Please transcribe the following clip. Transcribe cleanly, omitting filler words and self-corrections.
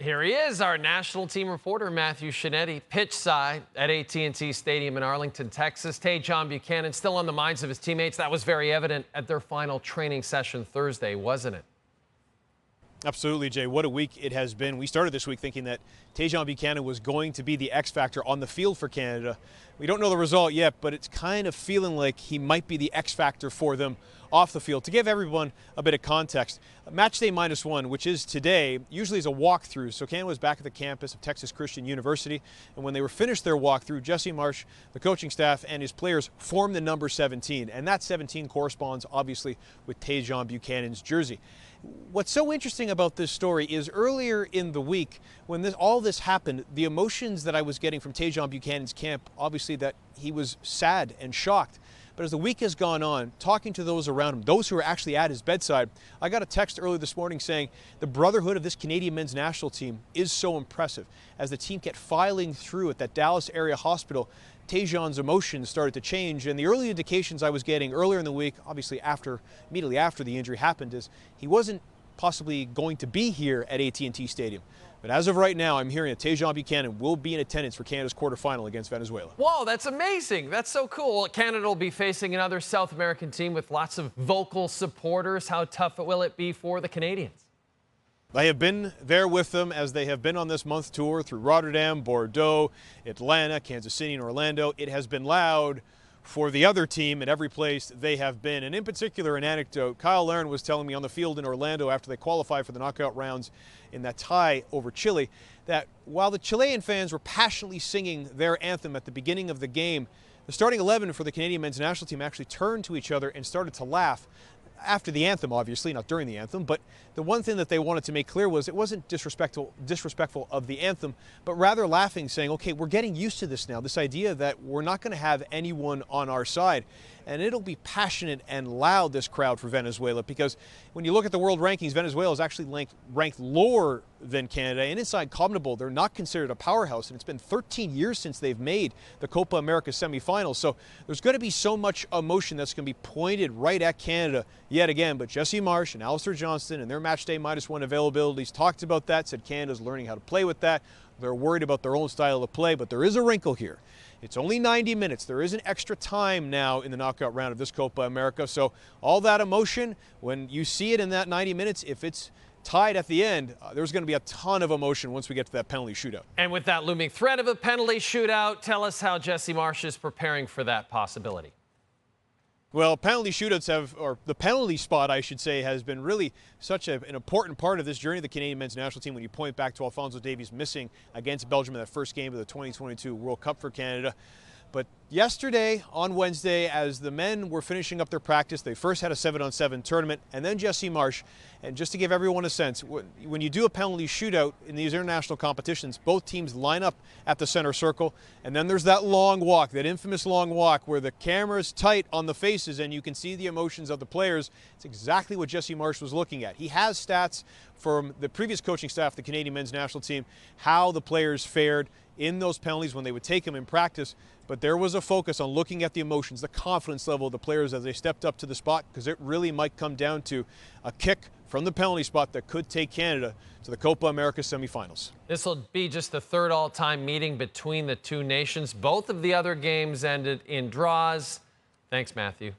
Here he is, our national team reporter, Matthew Scianitti, pitch side at AT&T Stadium in Arlington, Texas. Tajon Buchanan still on the minds of his teammates. That was very evident at their final training session Thursday, wasn't it? Absolutely, Jay. What a week it has been. We started this week thinking that Tajon Buchanan was going to be the X factor on the field for Canada. We don't know the result yet, but it's kind of feeling like he might be the X factor for them off the field. To give everyone a bit of context, match day -1, which is today, usually is a walkthrough. So Canada was back at the campus of Texas Christian University, and when they were finished their walkthrough, Jesse Marsh, the coaching staff, and his players formed the number 17, and that 17 corresponds obviously with Tajon Buchanan's jersey. What's so interesting about this story is earlier in the week, when all this happened, the emotions that I was getting from Tajon Buchanan's camp, obviously that he was sad and shocked. But as the week has gone on, talking to those around him, those who are actually at his bedside, I got a text earlier this morning saying the brotherhood of this Canadian men's national team is so impressive. As the team kept filing through at that Dallas area hospital, Tajon's emotions started to change, and the early indications I was getting earlier in the week, obviously immediately after the injury happened, is he wasn't possibly going to be here at AT&T Stadium. But as of right now, I'm hearing that Tajon Buchanan will be in attendance for Canada's quarterfinal against Venezuela. Whoa, that's amazing. That's so cool. Canada will be facing another South American team with lots of vocal supporters. How tough will it be for the Canadians? I have been there with them as they have been on this month tour through Rotterdam, Bordeaux, Atlanta, Kansas City, and Orlando. It has been loud for the other team at every place they have been. And in particular, an anecdote, Kyle Larin was telling me on the field in Orlando after they qualified for the knockout rounds in that tie over Chile, that while the Chilean fans were passionately singing their anthem at the beginning of the game, the starting 11 for the Canadian men's national team actually turned to each other and started to laugh. After the anthem, obviously, not during the anthem, but the one thing that they wanted to make clear was it wasn't disrespectful of the anthem, but rather laughing, saying, okay, we're getting used to this now, this idea that we're not going to have anyone on our side. And it'll be passionate and loud, this crowd, for Venezuela, because when you look at the world rankings, Venezuela is actually ranked lower than Canada. And inside CONMEBOL, they're not considered a powerhouse. And it's been 13 years since they've made the Copa America semifinals. So there's going to be so much emotion that's going to be pointed right at Canada yet again. But Jesse Marsh and Alistair Johnston and their match day -1 availabilities talked about that, said Canada's learning how to play with that. They're worried about their own style of play, but there is a wrinkle here. It's only 90 minutes. There is an extra time now in the knockout round of this Copa America. So all that emotion, when you see it in that 90 minutes, if it's tied at the end, there's going to be a ton of emotion once we get to that penalty shootout. And with that looming threat of a penalty shootout, tell us how Jesse Marsh is preparing for that possibility. Well, penalty shootouts or the penalty spot, I should say, has been really such an important part of this journey of the Canadian men's national team when you point back to Alphonso Davies missing against Belgium in that first game of the 2022 World Cup for Canada. But yesterday, on Wednesday, as the men were finishing up their practice, they first had a 7-on-7 tournament, and then Jesse Marsh. And just to give everyone a sense, when you do a penalty shootout in these international competitions, both teams line up at the center circle, and then there's that long walk, that infamous long walk where the camera's tight on the faces and you can see the emotions of the players. It's exactly what Jesse Marsh was looking at. He has stats from the previous coaching staff, the Canadian men's national team, how the players fared in those penalties when they would take them in practice. But there was a focus on looking at the emotions, the confidence level of the players as they stepped up to the spot, because it really might come down to a kick from the penalty spot that could take Canada to the Copa America semifinals. This will be just the third all-time meeting between the two nations. Both of the other games ended in draws. Thanks, Matthew.